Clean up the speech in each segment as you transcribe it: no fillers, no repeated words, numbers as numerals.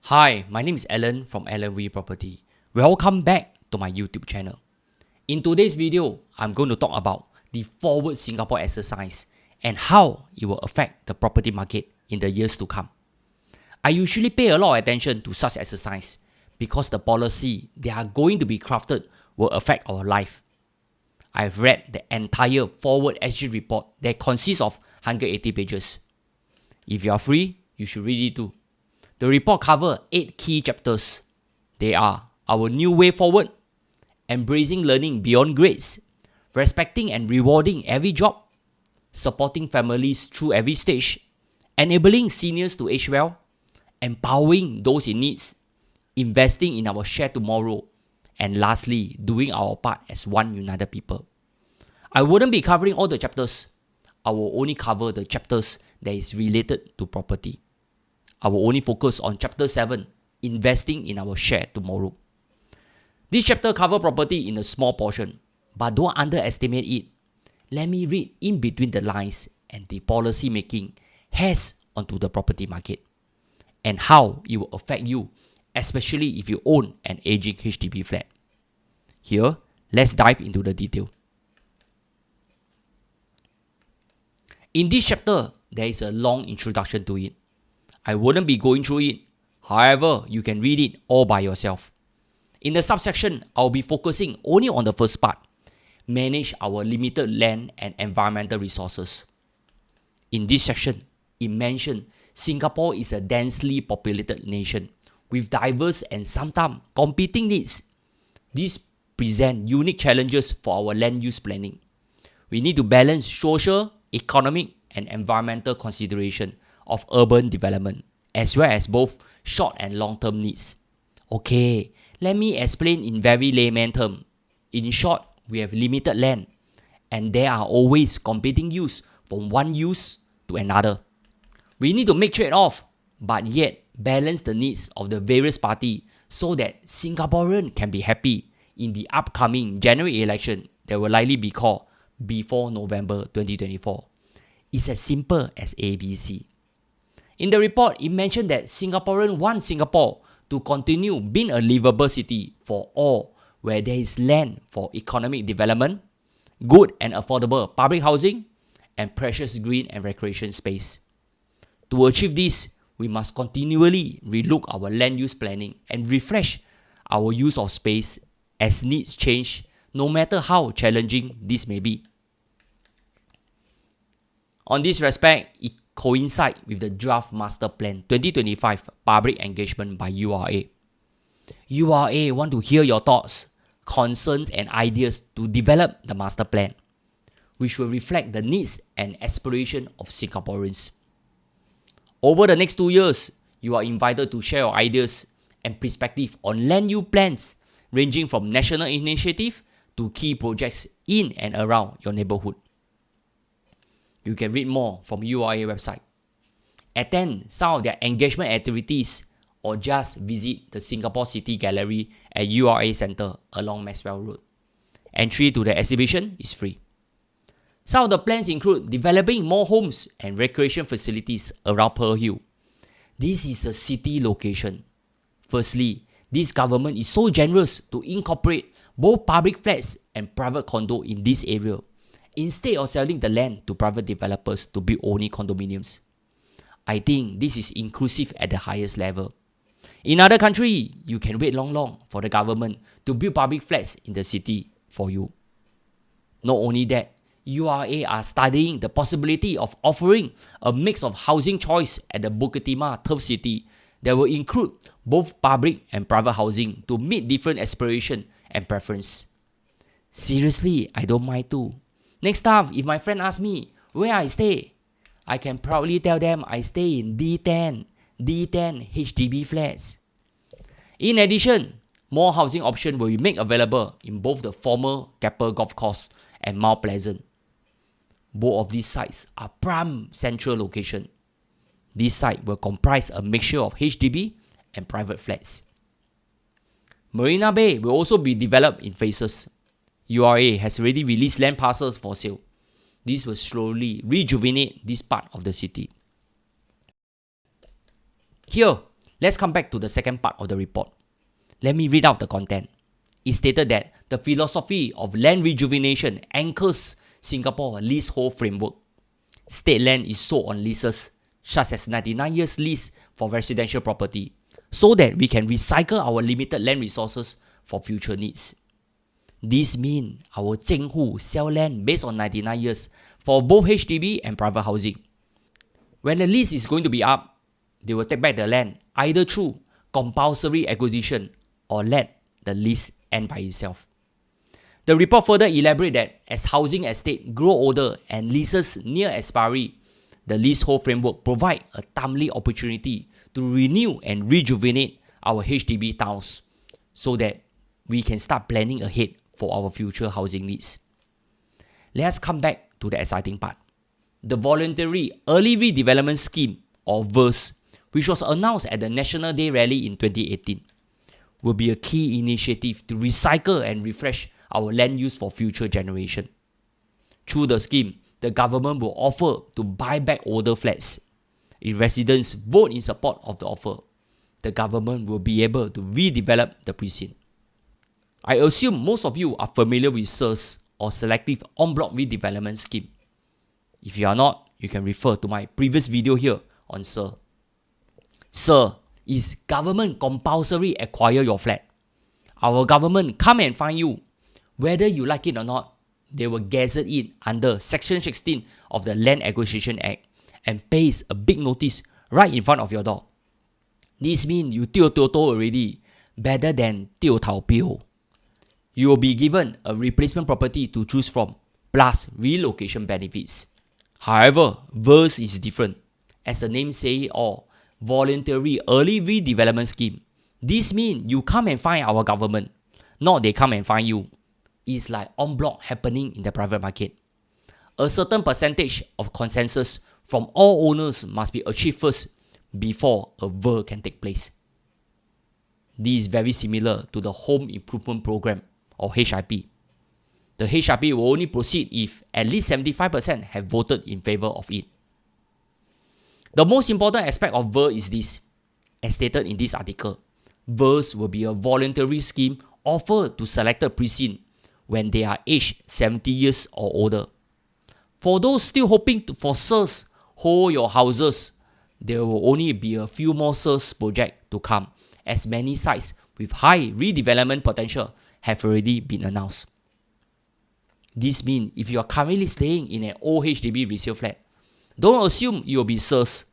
Hi, my name is Alan from Alan We Property. Welcome back to my YouTube channel. In today's video, I'm going to talk about the Forward Singapore exercise and how it will affect the property market in the years to come. I usually pay a lot of attention to such exercise because the policy they are going to be crafted will affect our life. I've read the entire Forward SG report that consists of 180 pages. If you are free, you should read it too. The report covers 8 key chapters. They are our new way forward, embracing learning beyond grades, respecting and rewarding every job, supporting families through every stage, enabling seniors to age well, empowering those in need, investing in our shared tomorrow, and lastly, doing our part as one united people. I wouldn't be covering all the chapters. I will only cover the chapters that is related to property. I will only focus on chapter 7, investing in our shared tomorrow. This chapter covers property in a small portion, but don't underestimate it. Let me read in between the lines and the policy making has onto the property market and how it will affect you, especially if you own an aging HDB flat. Here, let's dive into the detail. In this chapter, there is a long introduction to it. I wouldn't be going through it. However, you can read it all by yourself. In the subsection, I'll be focusing only on the first part. Manage our limited land and environmental resources. In this section, it mentioned Singapore is a densely populated nation with diverse and sometimes competing needs. These present unique challenges for our land use planning. We need to balance social, economic, and environmental consideration of urban development, as well as both short and long-term needs. Okay, let me explain in very layman terms. In short, we have limited land, and there are always competing use from one use to another. We need to make trade-off, but yet balance the needs of the various parties so that Singaporeans can be happy in the upcoming general election that will likely be called before November 2024. It's as simple as ABC. In the report, it mentioned that Singaporeans want Singapore to continue being a livable city for all, where there is land for economic development, good and affordable public housing, and precious green and recreation space. To achieve this, we must continually relook our land use planning and refresh our use of space as needs change, no matter how challenging this may be. On this respect, it coincides with the Draft Master Plan 2025 public engagement by URA. URA want to hear your thoughts, concerns and ideas to develop the master plan, which will reflect the needs and aspirations of Singaporeans. Over the next 2 years, you are invited to share your ideas and perspective on land use plans ranging from national initiative to key projects in and around your neighborhood. You can read more from URA website. Attend some of their engagement activities or just visit the Singapore City Gallery at URA Centre along Maxwell Road. Entry to the exhibition is free. Some of the plans include developing more homes and recreation facilities around Pearl Hill. This is a city location. Firstly, this government is so generous to incorporate both public flats and private condo in this area, instead of selling the land to private developers to build only condominiums. I think this is inclusive at the highest level. In other countries, you can wait long for the government to build public flats in the city for you. Not only that, URA are studying the possibility of offering a mix of housing choice at the Bukit Timah Turf City that will include both public and private housing to meet different aspirations and preferences. Seriously, I don't mind too. Next time, if my friend asks me where I stay, I can proudly tell them I stay in D10 HDB flats. In addition, more housing options will be made available in both the former Keppel Golf Course and Mount Pleasant. Both of these sites are prime central location. This site will comprise a mixture of HDB and private flats. Marina Bay will also be developed in phases. URA has already released land parcels for sale. This will slowly rejuvenate this part of the city. Here, Let's come back to the second part of the report. Let me read out the content. It stated that the philosophy of land rejuvenation anchors Singapore leasehold framework. State land is sold on leases, such as 99 years lease for residential property, so that we can recycle our limited land resources for future needs. This means our Zhenghu sell land based on 99 years for both HDB and private housing. When the lease is going to be up, they will take back the land either through compulsory acquisition or let the lease end by itself. The report further elaborates that as housing estates grow older and leases near expiry, the leasehold framework provides a timely opportunity to renew and rejuvenate our HDB towns so that we can start planning ahead for our future housing needs. Let's come back to the exciting part. The Voluntary Early Redevelopment Scheme, or VERS, which was announced at the National Day Rally in 2018, will be a key initiative to recycle and refresh our land use for future generations. Through the scheme, the government will offer to buy back older flats. If residents vote in support of the offer, the government will be able to redevelop the precinct. I assume most of you are familiar with SERS, or Selective En Bloc Redevelopment Scheme. If you are not, you can refer to my previous video here on SER. SER is government compulsory acquire your flat. Our government come and find you. Whether you like it or not, they will gazette it under Section 16 of the Land Acquisition Act and paste a big notice right in front of your door. This means you tio toto already, better than tio tao pio. You will be given a replacement property to choose from, plus relocation benefits. However, VERS is different. As the name says, or Voluntary Early Redevelopment Scheme. This means you come and find our government, not they come and find you. It's like en bloc happening in the private market. A certain percentage of consensus from all owners must be achieved first before a VER can take place. This is very similar to the Home Improvement Program, or HIP. The HIP will only proceed if at least 75% have voted in favor of it. The most important aspect of VER is this. As stated in this article, VERS will be a voluntary scheme offered to selected precincts when they are aged 70 years or older. For those still hoping for SERS, hold your houses. There will only be a few more SERS projects to come, as many sites with high redevelopment potential have already been announced. This means if you are currently staying in an old HDB resale flat, don't assume you will be SERS.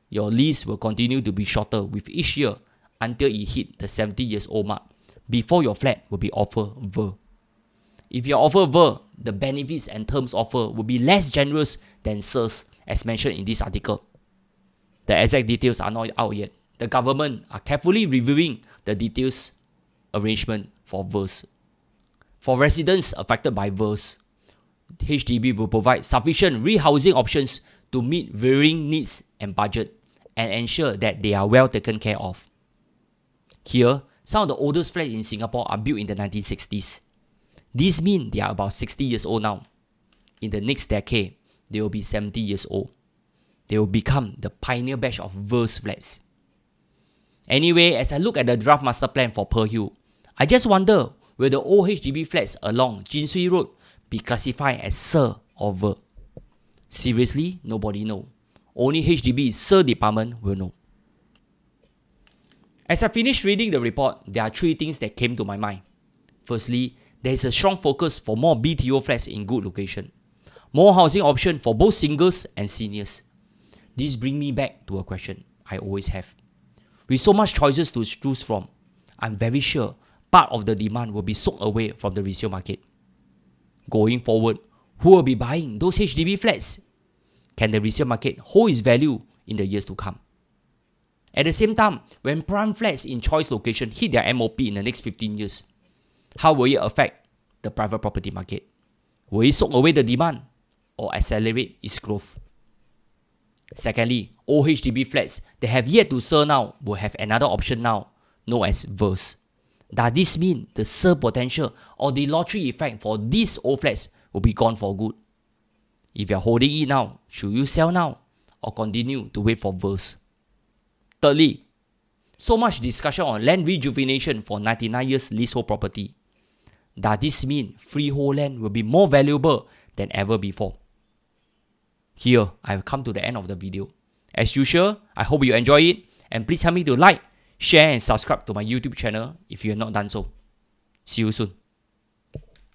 Your lease will continue to be shorter with each year until it hit the 70 years old mark before your flat will be offered VER. If you are offered VER, the benefits and terms offered will be less generous than SERS as mentioned in this article. The exact details are not out yet. The government are carefully reviewing the details arrangement for VERS. For residents affected by VERS, HDB will provide sufficient rehousing options to meet varying needs and budget and ensure that they are well taken care of. Here, some of the oldest flats in Singapore are built in the 1960s. This means they are about 60 years old now. In the next decade, they will be 70 years old. They will become the pioneer batch of VERS flats. Anyway, as I look at the draft master plan for Pearl Hill, I just wonder will the old HDB flats along Jinsui Road be classified as SER or VER? Seriously, nobody knows. Only HDB's SER department will know. As I finished reading the report, there are three things that came to my mind. Firstly, there is a strong focus for more BTO flats in good location. More housing options for both singles and seniors. This brings me back to a question I always have. With so much choices to choose from, I'm very sure part of the demand will be soaked away from the resale market. Going forward, who will be buying those HDB flats? Can the resale market hold its value in the years to come? At the same time, when prime flats in choice location hit their MOP in the next 15 years, how will it affect the private property market? Will it soak away the demand or accelerate its growth? Secondly, old HDB flats that have yet to SER now will have another option now, known as VERS. Does this mean the SER potential or the lottery effect for these old flats will be gone for good? If you are holding it now, should you sell now or continue to wait for VERS? Thirdly, So much discussion on land rejuvenation for 99 years leasehold property. Does this mean freehold land will be more valuable than ever before? Here, I've come to the end of the video. As usual, I hope you enjoy it, and please help me to like, share and subscribe to my YouTube channel if you have not done so. See you soon.